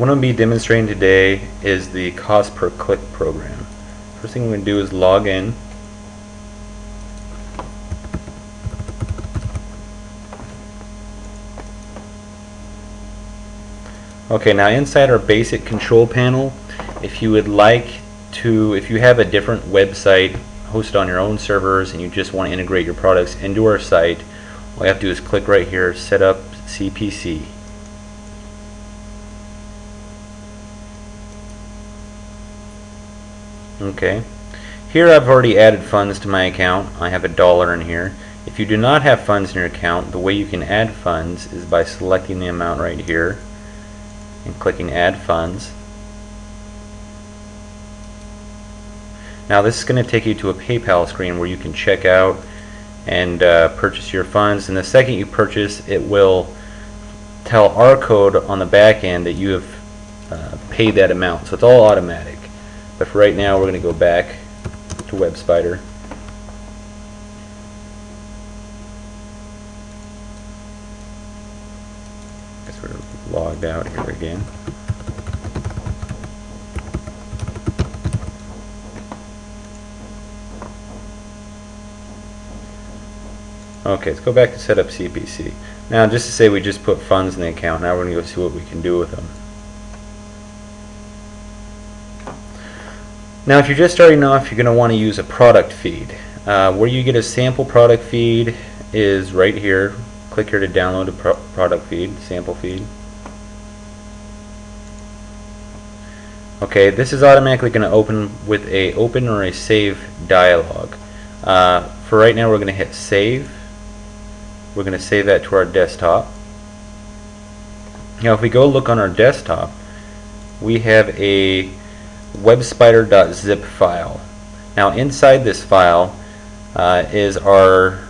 What I'm going to be demonstrating today is the cost per click program. First thing we're going to do is log in. Okay, now inside our basic control panel, if you have a different website hosted on your own servers and you just want to integrate your products into our site, all you have to do is click right here, set up CPC. Okay, here I've already added funds to my account. I have $1 in here. If you do not have funds in your account, the way you can add funds is by selecting the amount right here and clicking add funds. Now this is going to take you to a PayPal screen where you can check out and purchase your funds, and the second you purchase, it will tell our code on the back end that you have paid that amount, so it's all automatic. But for right now, we're going to go back to webspider. Guess we're logged out here again. Okay, let's go back to set up CPC. Now, just to say we just put funds in the account, now we're going to go see what we can do with them. Now, if you're just starting off, you're going to want to use a product feed. Where you get a sample product feed is right here. Click here to download a product feed, sample feed. Okay, this is automatically going to open with a open or a save dialog. For right now, we're going to hit save. We're going to save that to our desktop. Now, if we go look on our desktop, we have a webspider.zip file. Now, inside this file is our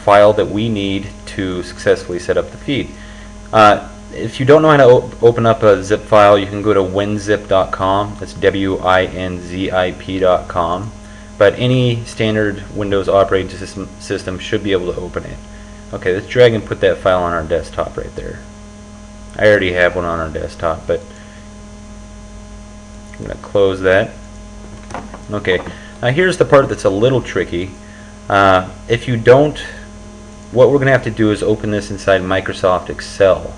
file that we need to successfully set up the feed. If you don't know how to open up a zip file, you can go to winzip.com. That's WINZIP.com. But any standard Windows operating system should be able to open it. Okay, let's drag and put that file on our desktop right there. I already have one on our desktop, but I'm going to close that. Okay, now here's the part that's a little tricky. If you don't, what we're going to have to do is open this inside Microsoft Excel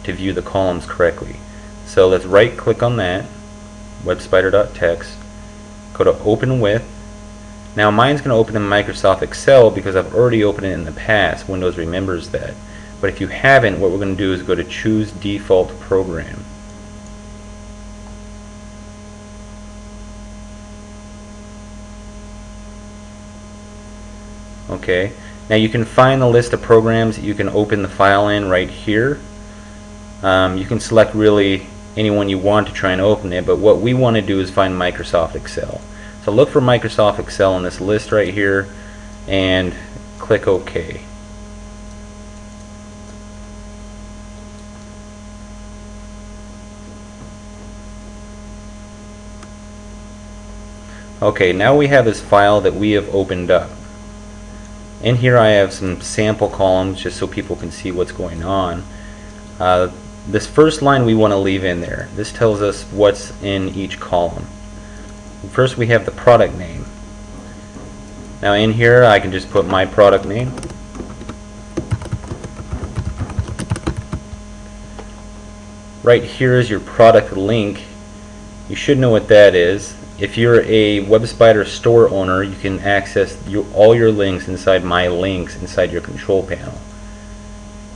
to view the columns correctly. So let's right click on that, webspider.text, go to open with. Now mine's going to open in Microsoft Excel because I've already opened it in the past. Windows remembers that. But if you haven't, what we're going to do is go to choose default program. Okay, now you can find the list of programs that you can open the file in right here. You can select really anyone you want to try and open it, but what we want to do is find Microsoft Excel. So look for Microsoft Excel in this list right here and click OK. Okay, now we have this file that we have opened up. In here I have some sample columns just so people can see what's going on. This first line we want to leave in there. This tells us what's in each column. First we have the product name. Now in here I can just put my product name. Right here is your product link. You should know what that is. If you're a webspider store owner, you can access all your links inside my links inside your control panel.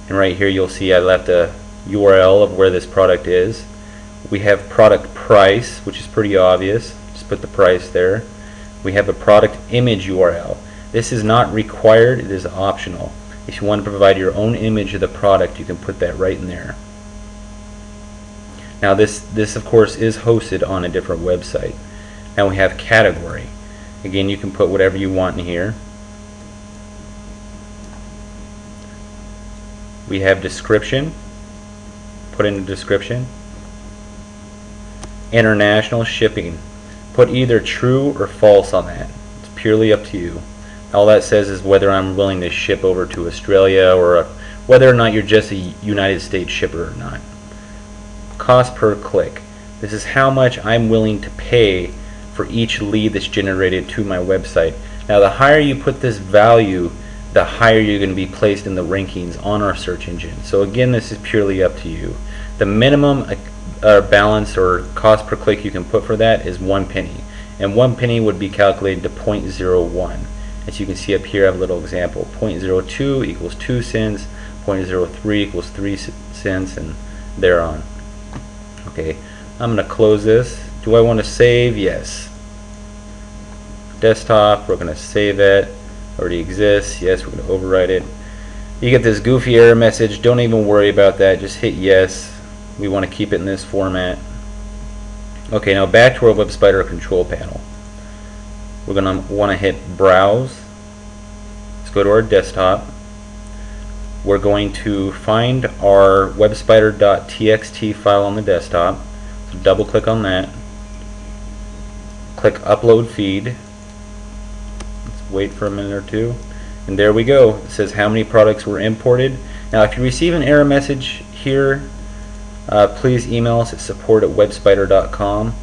And right here you'll see I left a URL of where this product is. We have product price, which is pretty obvious. Just put the price there. We have a product image URL. This is not required, it is optional. If you want to provide your own image of the product, you can put that right in there. Now this of course is hosted on a different website. Now we have category. Again, you can put whatever you want in here. We have description. Put in the description. International shipping. Put either true or false on that. It's purely up to you. All that says is whether I'm willing to ship over to Australia or whether or not you're just a United States shipper or not. cost per click. This is how much I'm willing to pay for each lead that's generated to my website. Now the higher you put this value, the higher you're going to be placed in the rankings on our search engine. So again, this is purely up to you. The minimum balance or cost per click you can put for that is 1 penny. And 1 penny would be calculated to 0.01. As you can see up here, I have a little example. 0.02 equals 2 cents, 0.03 equals 3 cents, and thereon. Okay, I'm going to close this. Do I want to save? Yes. Desktop, we're going to save it. Already exists. Yes, we're going to overwrite it. You get this goofy error message. Don't even worry about that. Just hit yes. We want to keep it in this format. Okay, now back to our webspider control panel. We're going to want to hit browse. Let's go to our desktop. We're going to find our webspider.txt file on the desktop. So double click on that. Click upload feed. Wait for a minute or two, and there we go. It says how many products were imported. Now if you receive an error message here, please email us at support@webspider.com.